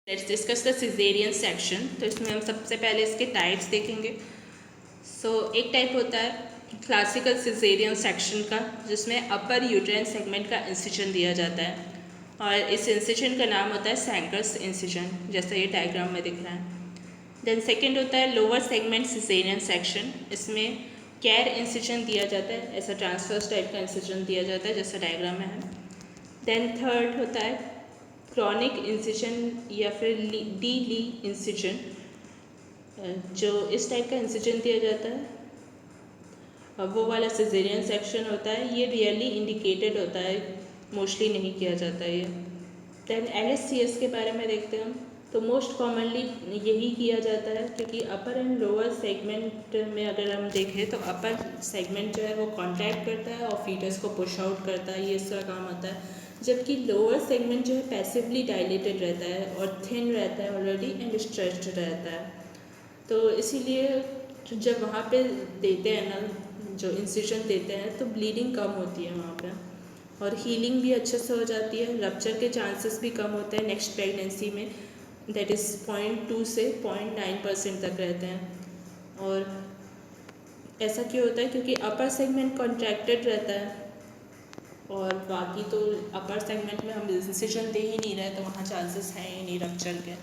Let's discuss the caesarean section. तो इसमें हम सबसे पहले इसके टाइप्स देखेंगे। एक टाइप होता है क्लासिकल सिजेरियन सेक्शन का, जिसमें अपर यूट्राइन सेगमेंट का इंसिजन दिया जाता है और इस इंसिजन का नाम होता है सैंकर्स इंसिजन, जैसा ये डायग्राम में दिख रहा है। देन सेकेंड होता है लोअर सेगमेंट सिजेरियन सेक्शन। इसमें कैर इंसिजन दिया जाता है, ऐसा ट्रांसवर्स टाइप का इंसिजन दिया जाता है जैसा डायग्राम में है। देन थर्ड होता है क्रॉनिक इंसिजन या फिर डी ली इंसिजन, जो इस टाइप का इंसिजन दिया जाता है वो वाला सिजेरियन सेक्शन होता है। ये रियरली इंडिकेटेड होता है, मोस्टली नहीं किया जाता है ये। देन LSCS के बारे में देखते हैं हम। तो मोस्ट कॉमनली यही किया जाता है, क्योंकि अपर एंड लोअर सेगमेंट में अगर हम देखें तो अपर सेगमेंट जो है वो कॉन्ट्रैक्ट करता है और फीटस को पुश आउट करता है, ये इसका काम होता है। जबकि लोअर सेगमेंट जो है पैसिवली डायलेटेड रहता है और थिन रहता है ऑलरेडी एंड स्ट्रेच्ड रहता है। तो इसीलिए जब वहाँ पे देते हैं ना, जो इंसिजन देते हैं, तो ब्लीडिंग कम होती है वहाँ पे और हीलिंग भी अच्छे से हो जाती है। रप्चर के चांसेस भी कम होते हैं नेक्स्ट प्रेगनेंसी में, दैट इज़ 0.2 से 0.9% तक रहते हैं। और ऐसा क्यों होता है? क्योंकि अपर सेगमेंट कॉन्ट्रैक्टेड रहता है और बाकी तो अपर सेगमेंट में हम इंसिजन दे ही नहीं रहे, तो वहाँ चांसेस हैं ही नहीं रप्चर के।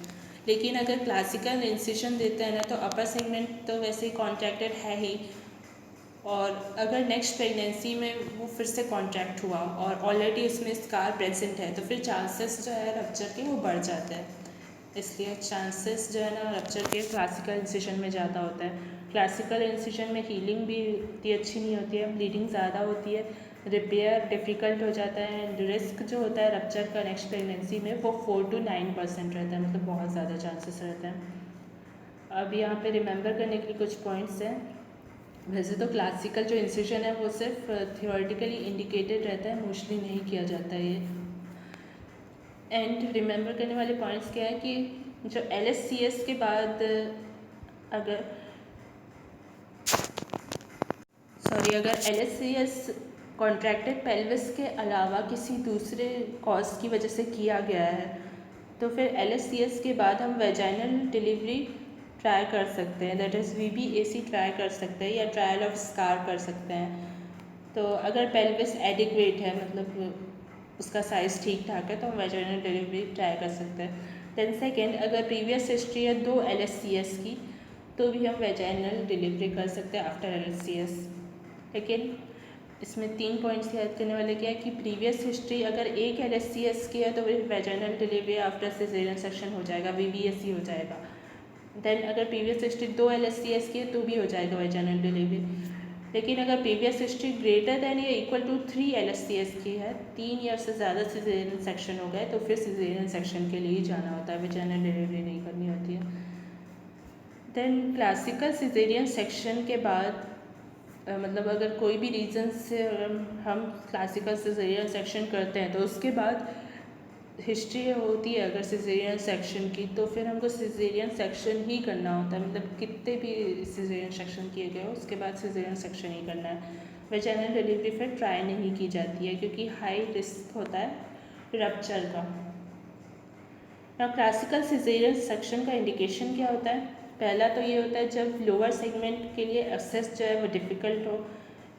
लेकिन अगर क्लासिकल इंसिजन देते हैं ना, तो अपर सेगमेंट तो वैसे ही कॉन्ट्रैक्टेड है ही, और अगर नेक्स्ट प्रेगनेंसी में वो फिर से कॉन्ट्रैक्ट हुआ और ऑलरेडी इसमें स्कार प्रेजेंट है, तो फिर चांसेस जो है रप्चर के वो बढ़ जाते हैं। इसलिए चांसेस जो है ना रप्चर के क्लासिकल इंसिजन में ज़्यादा होता है। क्लासिकल इंसिजन में हीलिंग भी इतनी अच्छी नहीं होती है, ब्लीडिंग ज़्यादा होती है, रिपेयर डिफ़िकल्ट हो जाता है एंड रिस्क जो होता है रप्चर का नेक्स्ट प्रेगनेंसी में वो 4 to 9% रहता है, मतलब बहुत ज़्यादा चांसेस रहते हैं। अब यहाँ पे रिमेंबर करने के लिए कुछ पॉइंट्स हैं। वैसे तो क्लासिकल जो इंसिजन है वो सिर्फ थियोरेटिकली इंडिकेटेड रहता है, मोस्टली नहीं किया जाता है ये। एंड रिमेंबर करने वाले पॉइंट्स क्या है कि जो LSCS के बाद अगर LSCS कॉन्ट्रैक्टेड पेल्विस के अलावा किसी दूसरे कॉज की वजह से किया गया है, तो फिर LSCS के बाद हम वेजाइनल डिलीवरी ट्राई कर सकते हैं, दैट इज़ VBAC ट्राई कर सकते हैं या ट्रायल ऑफ स्कार कर सकते हैं। तो अगर पेल्विस एडिक्वेट है, मतलब उसका साइज़ ठीक ठाक है, तो हम वेजाइनल डिलीवरी ट्राई कर सकते हैं। देन सेकेंड, अगर प्रीवियस हिस्ट्री है 2 LSCS की, तो भी हम वेजाइनल डिलीवरी कर सकते हैं आफ्टर LSCS। लेकिन इसमें 3 पॉइंट्स याद करने वाले क्या है कि प्रीवियस हिस्ट्री अगर एक LSCS की है तो फिर vaginal delivery after caesarean section हो जाएगा, VBAC हो जाएगा। देन अगर प्रीवियस हिस्ट्री 2 LSCS की है तो भी हो जाएगा वेजाइनल डिलीवरी। लेकिन अगर प्रीवियस हिस्ट्री ग्रेटर दैन या इक्वल टू 3 LSCS की है, 3 या से ज़्यादा सिजेरियन सेक्शन हो गए, तो फिर सिजेरियन सेक्शन के लिए ही जाना होता है, वेजाइनल डिलीवरी नहीं करनी होती है। देन क्लासिकल सिजेरियन सेक्शन के बाद मतलब अगर कोई भी रीज़न से हम क्लासिकल सिजेरियन सेक्शन करते हैं, तो उसके बाद हिस्ट्री होती है अगर सिजेरियन सेक्शन की, तो फिर हमको सिजेरियन सेक्शन ही करना होता है, मतलब कितने भी सिजेरियन सेक्शन किए गए हो उसके बाद सिजेरियन सेक्शन ही करना है। वेजाइनल डिलीवरी फिर ट्राई नहीं की जाती है, क्योंकि हाई रिस्क होता है रप्चर का। ना क्लासिकल सिजेरियन सेक्शन का इंडिकेशन क्या होता है? पहला तो ये होता है जब लोअर सेगमेंट के लिए एक्सेस जो है वो डिफ़िकल्ट हो,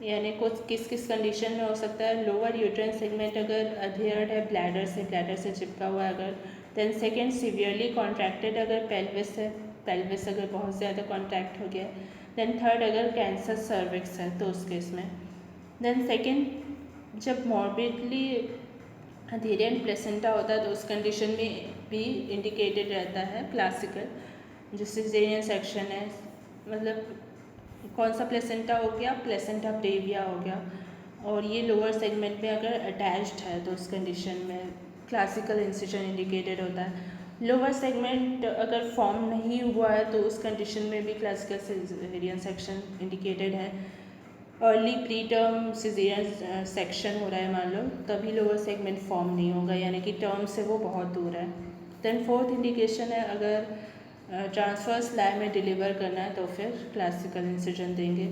यानी कुछ किस कंडीशन में हो सकता है? लोअर यूट्राइन सेगमेंट अगर अधेयर्ड है ब्लैडर से चिपका हुआ है अगर। देन सेकेंड, सीवियरली कॉन्ट्रैक्टेड अगर पेल्विस है, पेल्विस अगर बहुत ज़्यादा कॉन्ट्रैक्ट हो गया। देन थर्ड, अगर कैंसर सर्विक्स है तो उस केस में। देन सेकेंड, जब मॉर्बिडली अधेरियन प्लेसेंटा होता है तो उस कंडीशन में भी इंडिकेटेड रहता है क्लासिकल जो सिजेरियन सेक्शन है, मतलब कौन सा प्लेसेंटा हो गया? प्लेसेंटा प्रेविया हो गया, और ये लोअर सेगमेंट में अगर अटैच्ड है तो उस कंडीशन में क्लासिकल इंसिजन इंडिकेटेड होता है। लोअर सेगमेंट अगर फॉर्म नहीं हुआ है तो उस कंडीशन में भी क्लासिकल सिजेरियन सेक्शन इंडिकेटेड है। Early pre term caesarean section हो रहा है मान लो, तभी लोअर सेगमेंट फॉर्म नहीं होगा, यानी कि टर्म से वो बहुत दूर है। देन फोर्थ इंडिकेशन है अगर ट्रांसवर्स लाइन में डिलीवर करना है तो फिर क्लासिकल इंसिजन देंगे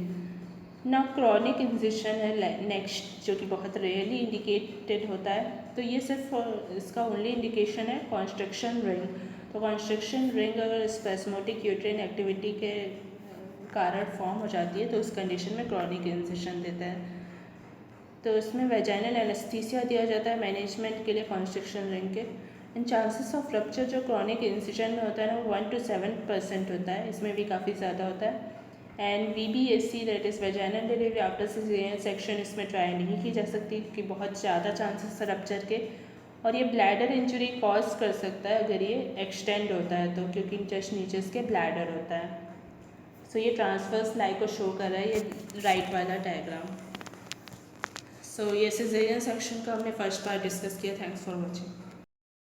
ना। क्रॉनिक इंसिजन है नेक्स्ट, जो कि बहुत रेयरली इंडिकेटेड होता है, तो ये सिर्फ इसका ओनली इंडिकेशन है कॉन्स्ट्रक्शन रिंग। तो कॉन्स्ट्रिक्शन रिंग अगर स्पेस्मोटिक यूट्राइन एक्टिविटी के कारण फॉर्म हो जाती है तो उस कंडीशन में क्रॉनिक इंसिशन देता है। तो इसमें वेजाइनल एनेस्थीसिया दिया जाता है मैनेजमेंट के लिए कॉन्स्ट्रिक्शन रिंग के। इन चांसेस ऑफ रप्चर जो क्रॉनिक इंसिशन में होता है ना, वो 1 to 7% होता है, इसमें भी काफ़ी ज़्यादा होता है। And VBAC that is vaginal delivery after caesarean section इसमें ट्राई नहीं की जा सकती क्योंकि बहुत ज़्यादा चांसेस है रप्चर के, और ये ब्लैडर इंजरी कॉज कर सकता है अगर ये एक्सटेंड होता है तो, क्योंकि जस्ट नीचे इसके ब्लैडर होता है। सो ये ट्रांसफर्स लाई को शो कर रहा है, ये राइट वाला डायग्राम। सो ये सिजेरियन सेक्शन का हमने फर्स्ट पार्ट डिस्कस किया। Thanks for watching.